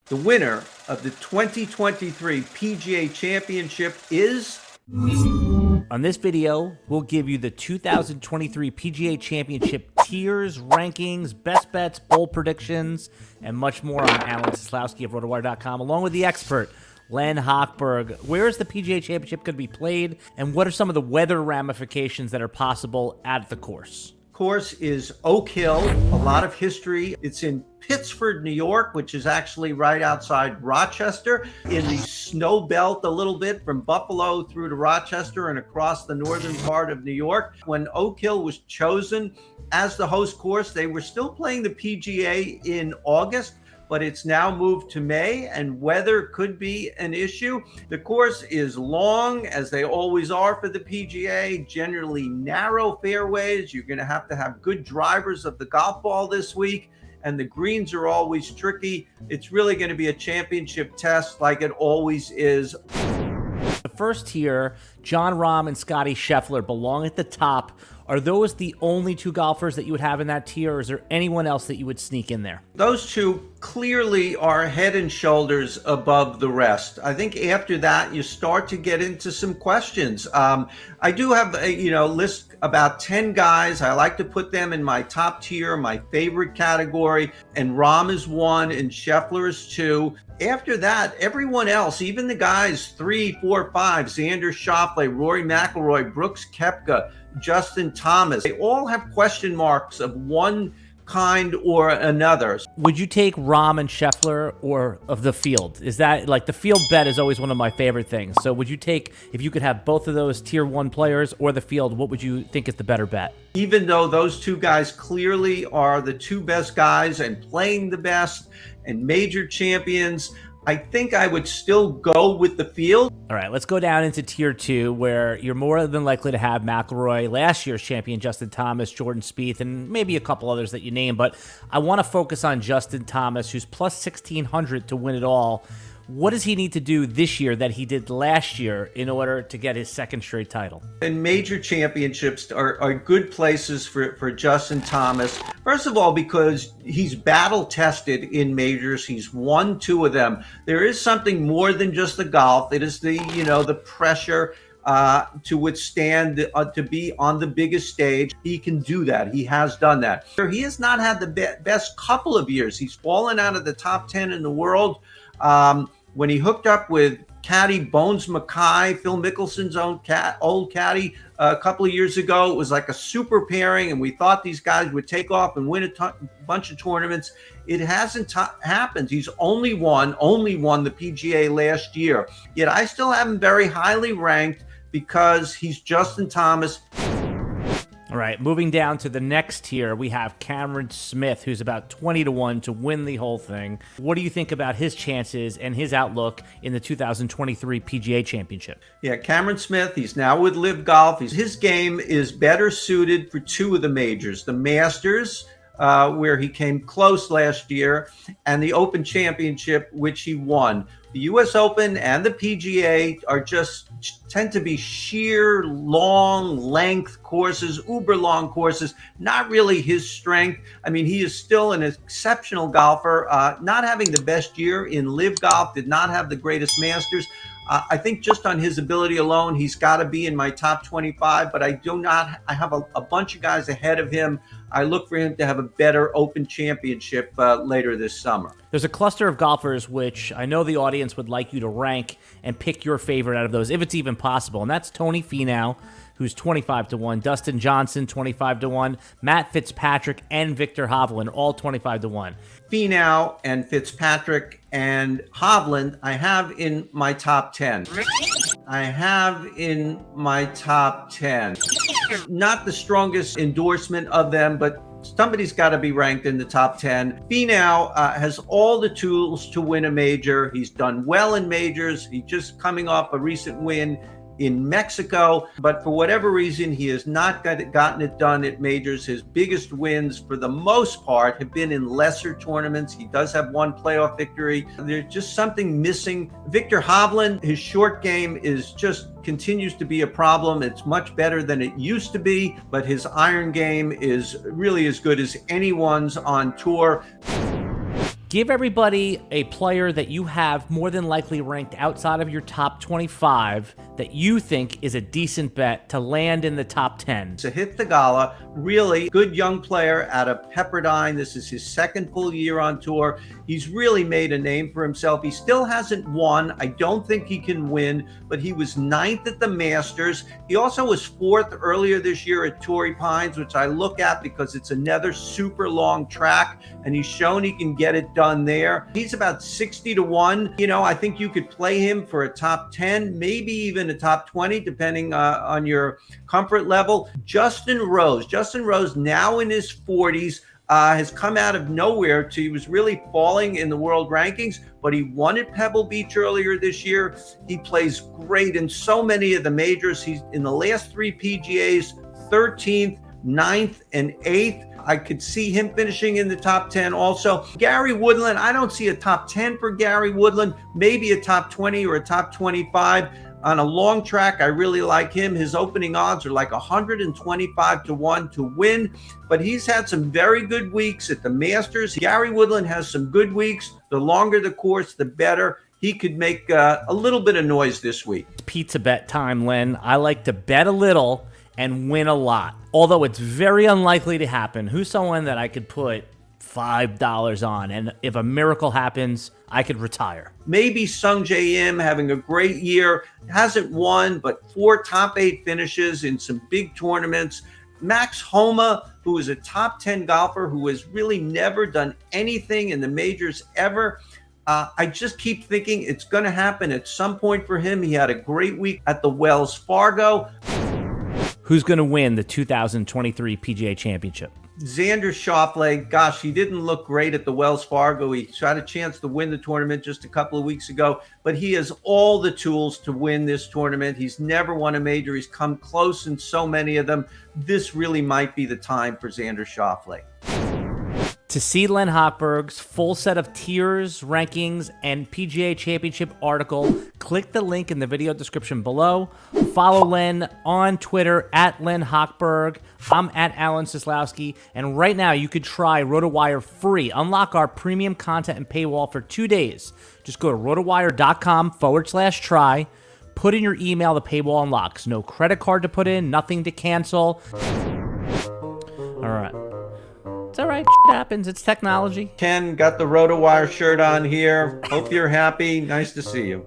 The winner of the 2023 PGA Championship is... On this video, we'll give you the 2023 PGA Championship tiers, rankings, best bets, bowl predictions, and much more on Alan Seslowsky of RotoWire.com, along with the expert, Len Hochberg. Where is the PGA Championship going to be played, and what are some of the weather ramifications that are possible at the course? Course is Oak Hill, a lot of history. It's in Pittsford, New York, which is actually right outside Rochester, in the snow belt a little bit from Buffalo through to Rochester and across the northern part of New York. When Oak Hill was chosen as the host course, they were still playing the PGA in August, but it's now moved to May, and weather could be an issue. The course is long, as they always are for the PGA, generally narrow fairways. You're gonna have good drivers of the golf ball this week, and the greens are always tricky. It's really gonna be a championship test like it always is. The first tier, Jon Rahm and Scotty Scheffler belong at the top. Are those the only two golfers that you would have in that tier, or is there anyone else that you would sneak in there? Those two clearly are head and shoulders above the rest. I think after that, you start to get into some questions. I do have a list about 10 guys. I like to put them in my top tier, my favorite category, and Rahm is one and Scheffler is two. After that, everyone else, even the guys 3, 4, 5, Xander Schauffele, Rory McIlroy, Brooks Koepka, Justin Thomas, they all have question marks of one kind or another. Would you take Rahm and Scheffler or of the field? Is that like the field bet is always one of my favorite things. So would you take, if you could have both of those tier one players or the field, what would you think is the better bet? Even though those two guys clearly are the two best guys and playing the best and major champions, I think I would still go with the field. All right, let's go down into tier two, where you're more than likely to have McIlroy, last year's champion Justin Thomas, Jordan Spieth, and maybe a couple others that you name. But I want to focus on Justin Thomas, who's plus 1,600 to win it all. What does he need to do this year that he did last year in order to get his second straight title? And major championships are good places for Justin Thomas. First of all, because he's battle tested in majors. He's won 2 of them. There is something more than just the golf. It is the pressure to withstand, to be on the biggest stage. He can do that. He has done that. He has not had the best couple of years. He's fallen out of the top 10 in the world. When he hooked up with caddy Bones Mackay, Phil Mickelson's old caddy, a couple of years ago, it was like a super pairing, and we thought these guys would take off and win a bunch of tournaments. It hasn't happened. He's only won the PGA last year. Yet I still have him very highly ranked because he's Justin Thomas. All right, moving down to the next tier, we have Cameron Smith, who's about 20-1 to win the whole thing. What do you think about his chances and his outlook in the 2023 PGA Championship? Yeah, Cameron Smith, he's now with Live Golf. His game is better suited for 2 of the majors, the Masters, where he came close last year, and the Open Championship, which he won. The U.S. Open and the PGA tend to be sheer long length courses, uber long courses, not really his strength. I mean, he is still an exceptional golfer, not having the best year in Live Golf, did not have the greatest Masters. I think just on his ability alone, he's got to be in my top 25, but I have a bunch of guys ahead of him. I look for him to have a better Open Championship later this summer. There's a cluster of golfers which I know the audience would like you to rank and pick your favorite out of those, if it's even possible. And that's Tony Finau, who's 25-1, Dustin Johnson, 25-1, Matt Fitzpatrick, and Viktor Hovland, all 25-1. Finau and Fitzpatrick and Hovland, I have in my top 10. I have in my top 10. Not the strongest endorsement of them, but somebody's got to be ranked in the top 10. Finau has all the tools to win a major. He's done well in majors. He's just coming off a recent win in Mexico, but for whatever reason, he has not gotten it done at majors. His biggest wins, for the most part, have been in lesser tournaments. He does have one playoff victory. There's just something missing. Viktor Hovland, his short game continues to be a problem. It's much better than it used to be, but his iron game is really as good as anyone's on tour. Give everybody a player that you have more than likely ranked outside of your top 25 that you think is a decent bet to land in the top 10. Sahith Theegala, really good young player out of Pepperdine. This is his second full year on tour. He's really made a name for himself. He still hasn't won. I don't think he can win, but he was 9th at the Masters. He also was 4th earlier this year at Torrey Pines, which I look at because it's another super long track, and he's shown he can get it done there. He's about 60 to 1. You know, I think you could play him for a top 10, maybe even a top 20, depending on your comfort level. Justin Rose now in his 40s, has come out of nowhere he was really falling in the world rankings, but he won at Pebble Beach earlier this year. He plays great in so many of the majors. He's in the last 3 PGAs, 13th, 9th, and 8th. I could see him finishing in the top 10 also. Gary Woodland, I don't see a top 10 for Gary Woodland, maybe a top 20 or a top 25. On a long track, I really like him. His opening odds are like 125 to 1 to win, but he's had some very good weeks at the Masters. Gary Woodland has some good weeks. The longer the course, the better. He could make a little bit of noise this week. Pizza bet time, Len. I like to bet a little and win a lot, although it's very unlikely to happen. Who's someone that I could put $5 on, and if a miracle happens, I could retire? Maybe Sung Jae Im, having a great year, hasn't won, but 4 top 8 finishes in some big tournaments. Max Homa, who is a top 10 golfer who has really never done anything in the majors ever. I just keep thinking it's going to happen at some point for him. He had a great week at the Wells Fargo. Who's going to win the 2023 PGA Championship? Xander Schauffele, gosh, he didn't look great at the Wells Fargo. He had a chance to win the tournament just a couple of weeks ago, but he has all the tools to win this tournament. He's never won a major. He's come close in so many of them. This really might be the time for Xander Schauffele. To see Len Hochberg's full set of tiers, rankings, and PGA Championship article, click the link in the video description below. Follow Len on Twitter at Len Hochberg. I'm at Alan Seslowsky. And right now, you could try RotoWire free. Unlock our premium content and paywall for 2 days. Just go to rotowire.com/try. Put in your email, the paywall unlocks. No credit card to put in, nothing to cancel. All right. It's all right. Shit happens. It's technology. Ken got the RotoWire shirt on here. Hope you're happy. Nice to see you.